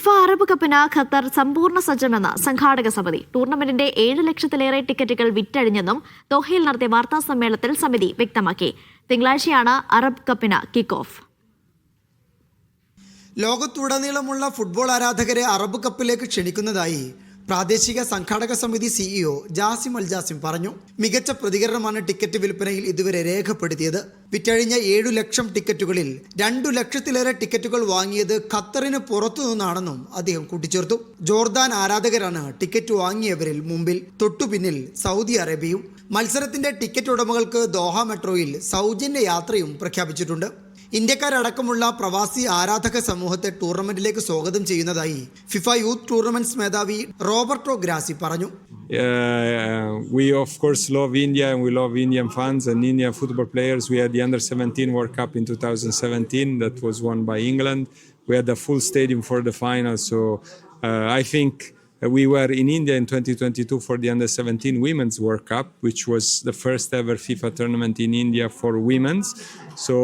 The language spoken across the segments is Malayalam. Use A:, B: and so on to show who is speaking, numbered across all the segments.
A: ഫിഫ അറബ് കപ്പിന് ഖത്തർ സമ്പൂർണ്ണ സജ്ജമെന്ന് സംഘാടക സമിതി. ടൂർണമെന്റിന്റെ 7 ലക്ഷത്തിലേറെ ടിക്കറ്റുകൾ വിറ്റഴിഞ്ഞെന്നും ദോഹയിൽ നടത്തിയ വാർത്താ സമ്മേളനത്തിൽ സമിതി വ്യക്തമാക്കി. തിങ്കളാഴ്ചയാണ് അറബ് കപ്പിന് കിക്ക് ഓഫ്.
B: ലോകത്തുടനീളമുള്ള ഫുട്ബോൾ ആരാധകരെ അറബ് കപ്പിലേക്ക് ക്ഷണിക്കുന്നതായി പ്രാദേശിക സംഘാടക സമിതി സിഇഒ ജാസിം അൽ ജാസിം പറഞ്ഞു. മികച്ച പ്രതികരണമാണ് ടിക്കറ്റ് വിൽപ്പനയിൽ ഇതുവരെ രേഖപ്പെടുത്തിയത്. വിറ്റഴിഞ്ഞ 7 ലക്ഷം ടിക്കറ്റുകളിൽ 2 ലക്ഷത്തിലേറെ ടിക്കറ്റുകൾ വാങ്ങിയത് ഖത്തറിന് പുറത്തു നിന്നാണെന്നും അദ്ദേഹം കൂട്ടിച്ചേർത്തു. ജോർദാൻ ആരാധകരാണ് ടിക്കറ്റ് വാങ്ങിയവരിൽ മുമ്പിൽ. തൊട്ടുപിന്നിൽ സൗദി അറേബ്യയും. മത്സരത്തിന്റെ ടിക്കറ്റ് ഉടമകൾക്ക് ദോഹ മെട്രോയിൽ സൗജന്യ യാത്രയും പ്രഖ്യാപിച്ചിട്ടുണ്ട്. ഇന്ത്യക്കാരടക്കമുള്ള പ്രവാസി ആരാധക സമൂഹത്തെ ടൂർണമെന്റിലേക്ക് സ്വാഗതം ചെയ്യുന്നതായി ഫിഫ യൂത്ത് ടൂർണമെന്റ്സ് മേധാവി റോബർട്ടോ ഗ്രാസി പറഞ്ഞു.
C: We of course love India and we love Indian fans and Indian football players. We had the Under-17 World Cup in 2017 that was won by England. We had a full stadium for the final, so I think we were in India in 2022 for the Under-17 Women's World Cup, which was the first ever FIFA tournament in India for women's. So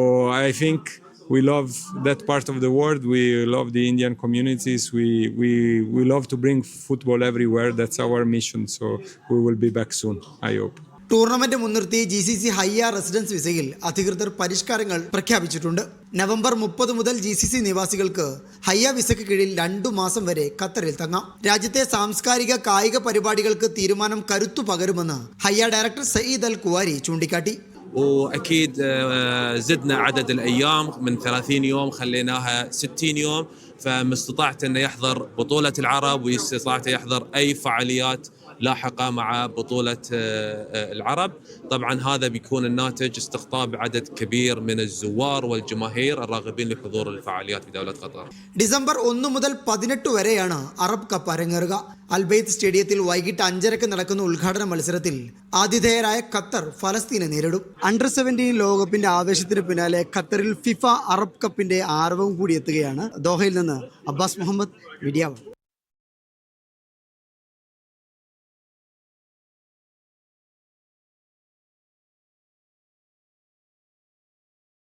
C: I think we love that part of the world. We love the Indian communities. We love to bring football everywhere. That's our mission. So we will be back soon, I hope.
B: Tournament മുൻനിർത്തി GCC ഹയ്യ റെസിഡൻസ് വിസയിൽ അധികൃതർ പരിഷ്കാരങ്ങൾ പ്രഖ്യാപിച്ചിട്ടുണ്ട്. നവംബർ 30 മുതൽ GCC നിവാസികൾക്ക് ഹയ്യ വിസയ്ക്ക് കീഴിൽ 2 മാസം വരെ ഖത്തറിൽ തങ്ങാം. രാജ്യത്തെ സാംസ്കാരിക കായിക പരിപാടികൾക്ക് തീരുമാനം കരുത്തു പകരുമെന്ന് ഹയ്യ ഡയറക്ടർ സയ്യിദ് അൽ കുവാരി ചൂണ്ടിക്കാട്ടി.
D: واكيد زدنا عدد الايام من 30 يوم خليناها 60 يوم، فمن استطاعت انه يحضر بطولة العرب واستطاعت يحضر اي فعاليات لاحقة مع بطولة العرب. طبعا هذا بيكون الناتج استقطاب عدد كبير من الزوار والجماهير الراغبين لحضور الفعاليات في دولة قطر.
B: ഡിസംബർ 1 മുതൽ 18 വരെയാണ് അറബ് കപ്പ് അരങ്ങേറുക. അൽബൈത്ത് സ്റ്റേഡിയത്തിൽ വൈകിട്ട് 5:30 നടക്കുന്ന ഉദ്ഘാടന മത്സരത്തിൽ ആതിഥേയരായ ഖത്തർ ഫലസ്തീനെ നേരിടും. Under-17 ലോകകപ്പിന്റെ ആവേശത്തിന് പിന്നാലെ ഖത്തറിൽ ഫിഫ അറബ് കപ്പിന്റെ ആരവം കൂടി എത്തുകയാണ്. ദോഹയിൽ നിന്ന് അബ്ബാസ് മുഹമ്മദ്, മീഡിയ 1.